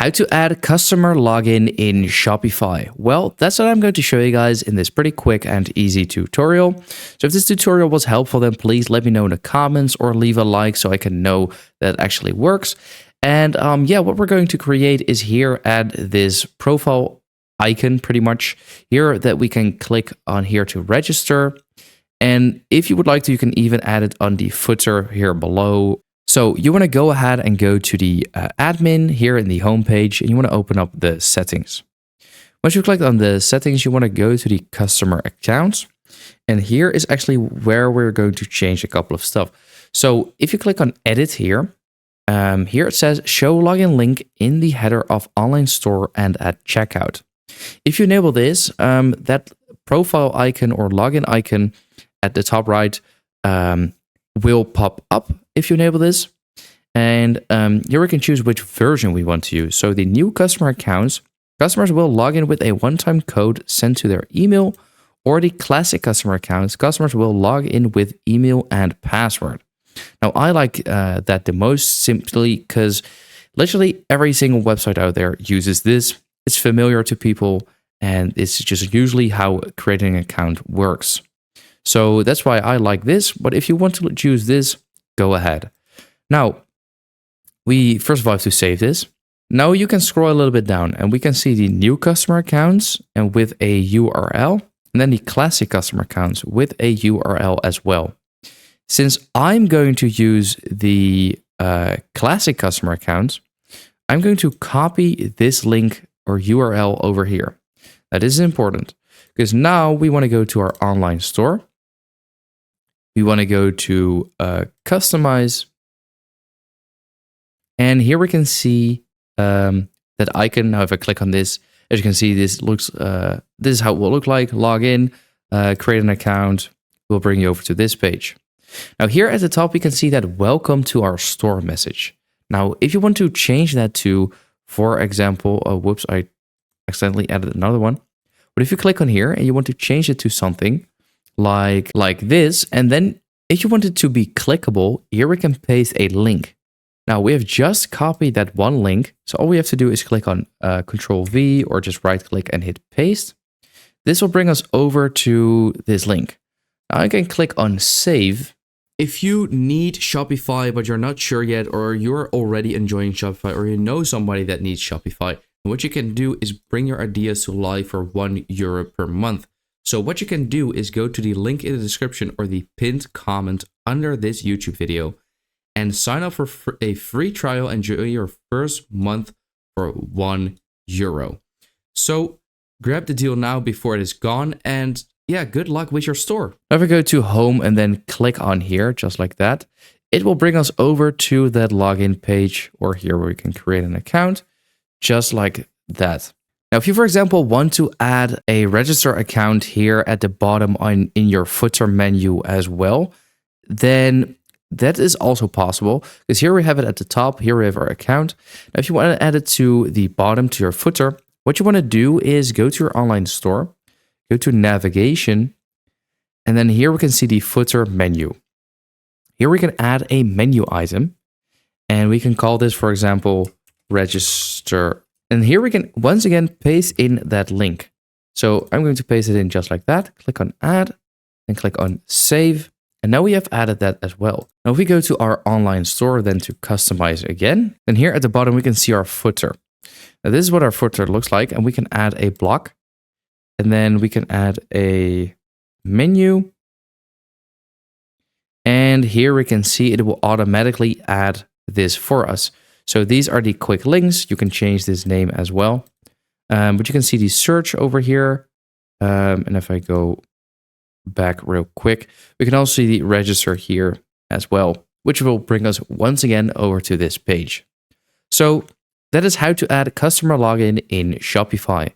How to add customer login in Shopify. Well, that's what I'm going to show you guys in this pretty quick and easy tutorial. So if this tutorial was helpful, then please let me know in the comments or leave a like so I can know that it actually works. And yeah, what we're going to create is here add this profile icon pretty much here that we can click on here to register. And if you would like to, you can even add it on the footer here below. So you want to go ahead and go to the admin here in the home page, and you want to open up the settings. Once you click on the settings, you want to go to the customer accounts. And here is actually where we're going to change a couple of stuff. So if you click on edit here, here it says show login link in the header of online store and at checkout. If you enable this, that profile icon or login icon at the top right will pop up if you enable this. And here we can choose which version we want to use. So the new customer accounts, customers will log in with a one-time code sent to their email, or the classic customer accounts, customers will log in with email and password. Now, I like that the most simply because literally every single website out there uses this. It's familiar to people, and it's just usually how creating an account works. So that's why I like this. But if you want to choose this, go ahead. Now, we first of all have to save this. Now you can scroll a little bit down and we can see the new customer accounts and with a URL, and then the classic customer accounts with a URL as well. Since I'm going to use the classic customer accounts, I'm going to copy this link or URL over here. Now, this is important because now we want to go to our online store. We want to go to customize. And here we can see that icon. Now, if I click on this, as you can see, this looks. This is how it will look like. Log in, create an account. Will bring you over to this page. Now, here at the top, we can see that welcome to our store message. Now, if you want to change that to, for example, whoops, I accidentally added another one. But if you click on here and you want to change it to something like this, and then if you want it to be clickable, here we can paste a link. Now, we have just copied that one link. So all we have to do is click on Control V or just right click and hit paste. This will bring us over to this link. Now I can click on save. If you need Shopify, but you're not sure yet, or you're already enjoying Shopify, or you know somebody that needs Shopify, what you can do is bring your ideas to life for €1 per month. So what you can do is go to the link in the description or the pinned comment under this YouTube video and sign up for a free trial and enjoy your first month for €1. So grab the deal now before it is gone, and yeah, good luck with your store. Now if we go to home and then click on here, just like that, it will bring us over to that login page or here where we can create an account, just like that. Now, if you, for example, want to add a register account here at the bottom in your footer menu as well, then that is also possible because here we have it at the top. Here we have our account. Now, if you want to add it to the bottom, to your footer, what you want to do is go to your online store, go to navigation, and then here we can see the footer menu. Here we can add a menu item, and we can call this, for example, register. And here we can once again paste in that link. So I'm going to paste it in just like that. Click on add and click on save. And now we have added that as well. Now if we go to our online store, then to customize again, then here at the bottom, we can see our footer. Now this is what our footer looks like. And we can add a block. And then we can add a menu. And here we can see it will automatically add this for us. So these are the quick links. You can change this name as well. But you can see the search over here. And if I go back real quick, we can also see the register here as well, which will bring us once again over to this page. So that is how to add customer login in Shopify.